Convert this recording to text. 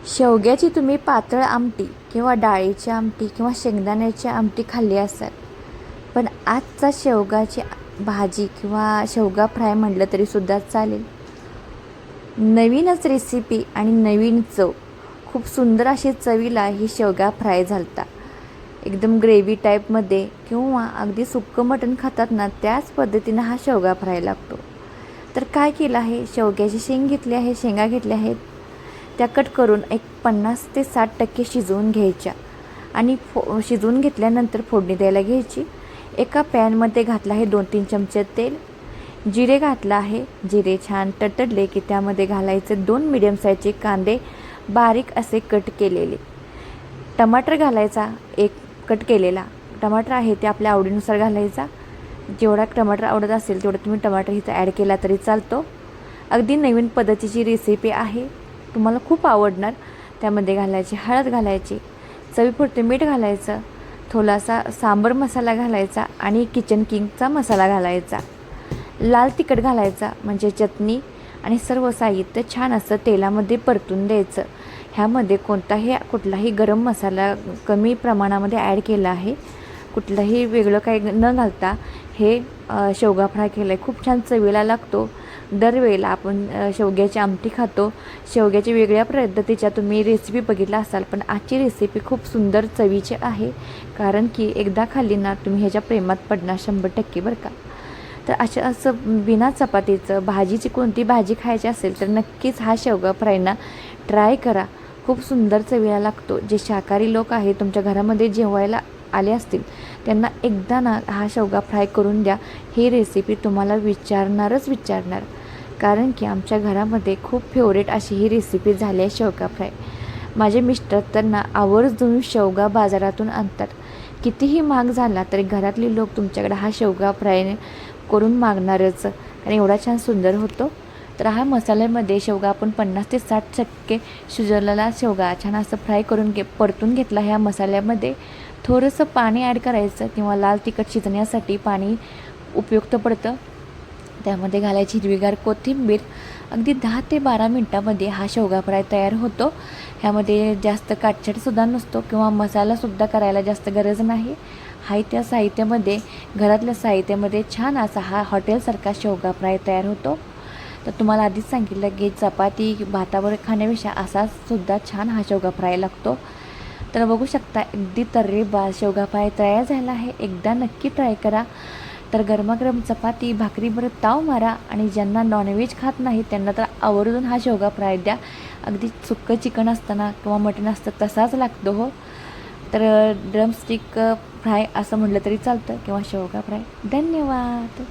शेवग्याची तुम्ही पातळ आमटी किंवा डाळीची आमटी किंवा शेंगदाण्याची आमटी खाल्ली असाल, पण आजचा शेवगाची भाजी किंवा शेवगा फ्राय म्हटलं तरीसुद्धा चालेल. नवीनच रेसिपी आणि नवीन चव, खूप सुंदर अशी चवीला ही शेवगा फ्राय झालता. एकदम ग्रेव्ही टाईपमध्ये किंवा अगदी सुक्कं मटण खातात ना, त्याच पद्धतीनं हा शेवगा फ्राय लागतो. तर काय केलं आहे, शेवग्याची शेंग घेतली आहे, शेंगा घेतल्या आहेत, त्या कट करून एक 50 ते 60% शिजवून घ्यायच्या आणि शिजवून घेतल्यानंतर फोडणी द्यायला घ्यायची. एका पॅनमध्ये घातलं आहे 2-3 चमचे तेल, जिरे घातलं आहे. जिरे छान तडतडले की त्यामध्ये घालायचे 2 मिडियम साईजचे कांदे बारीक असे कट केलेले. टमाटर घालायचा, एक कट केलेला टमाटर आहे ते आपल्या आवडीनुसार घालायचा. जेवढा टमाटर आवडत असेल तेवढं तुम्ही टमाटर इथं ॲड केला तरी चालतो. अगदी नवीन पद्धतीची रेसिपी आहे, तुम्हाला खूप आवडणार. त्यामध्ये घालायची हळद, घालायची चवीपुरते मीठ, घालायचं थोडासा सांबर मसाला घालायचा आणि किचन किंगचा मसाला घालायचा. लाल तिखट घालायचा, म्हणजे चटणी, आणि सर्व साहित्य छान असं तेलामध्ये परतून द्यायचं. ह्यामध्ये कुठलाही गरम मसाला कमी प्रमाणामध्ये ॲड केला आहे. कुठलंही वेगळं काही न घालता हे शेवगा फ्राय केलं आहे. खूप छान चवीला लागतो. दरवेळेला आपण शेवग्याची आमटी खातो, शेवग्याची वेगळ्या पद्धतीच्या तुम्ही रेसिपी बघितला असाल, पण आजची रेसिपी खूप सुंदर चवीची आहे. कारण की एकदा खाल्ली ना, तुम्ही ह्याच्या प्रेमात पडणार 100% बरं का. तर असं बिना चपातीचं भाजीची कोणती भाजी खायची असेल तर नक्कीच हा शेवगा फ्राय ना ट्राय करा. खूप सुंदर चवीला लागतो. जे शाकाहारी लोक आहेत तुमच्या घरामध्ये जेवायला आले असतील त्यांना एकदा ना हा शेवगा फ्राय करून द्या. ही रेसिपी तुम्हाला विचारणार, कारण की आमच्या घरामध्ये खूप फेवरेट अशी ही रेसिपी झाली आहे शेवगा फ्राय. माझे मिस्टर त्यांना आवर्जून शेवगा बाजारातून आणतात. कितीही महाग झाला तरी घरातली लोक तुमच्याकडे हा शेवगा फ्राय करून मागणारच, कारण एवढा छान सुंदर होतो. तर हा मसाल्यामध्ये शेवगा आपण 50 ते 60% शिजवलेला शेवगा छान असं फ्राय करून परतून घेतला. ह्या मसाल्यामध्ये थोडंसं पाणी ॲड करायचं किंवा लाल तिखट शिजण्यासाठी पाणी उपयुक्त पडतं. त्यामध्ये घालायची हिरवीगार कोथिंबीर. अगदी 10 ते 12 मिनटामध्ये हा शेवगा फ्राय तयार होतो. ह्यामध्ये जास्त काटछाटसुद्धा नसतो किंवा मसालासुद्धा करायला जास्त गरज नाही. त्या साहित्यामध्ये, घरातल्या साहित्यामध्ये छान असा हा हॉटेलसारखा शेवगा फ्राय तयार होतो. तर तुम्हाला आधीच सांगितलं की चपाती भातावर खाण्यापेक्षा असासुद्धा छान हा शेवगा फ्राय लागतो. तर बघू शकता अगदी तर्रेबार शेवगा फ्राय तयार झाला आहे. एकदा नक्की ट्राय करा. तर गरमागरम चपाती भाकरीवर ताव मारा, आणि ज्यांना नॉनव्हेज खात नाही त्यांना तर आवर्जून हा शेवगा फ्राय द्या. अगदी सुक्कं चिकन असताना किंवा मटण असतं तसाच लागतो हो. तर ड्रमस्टिक फ्राय असं म्हटलं तरी चालतं किंवा शेवगा फ्राय. धन्यवाद.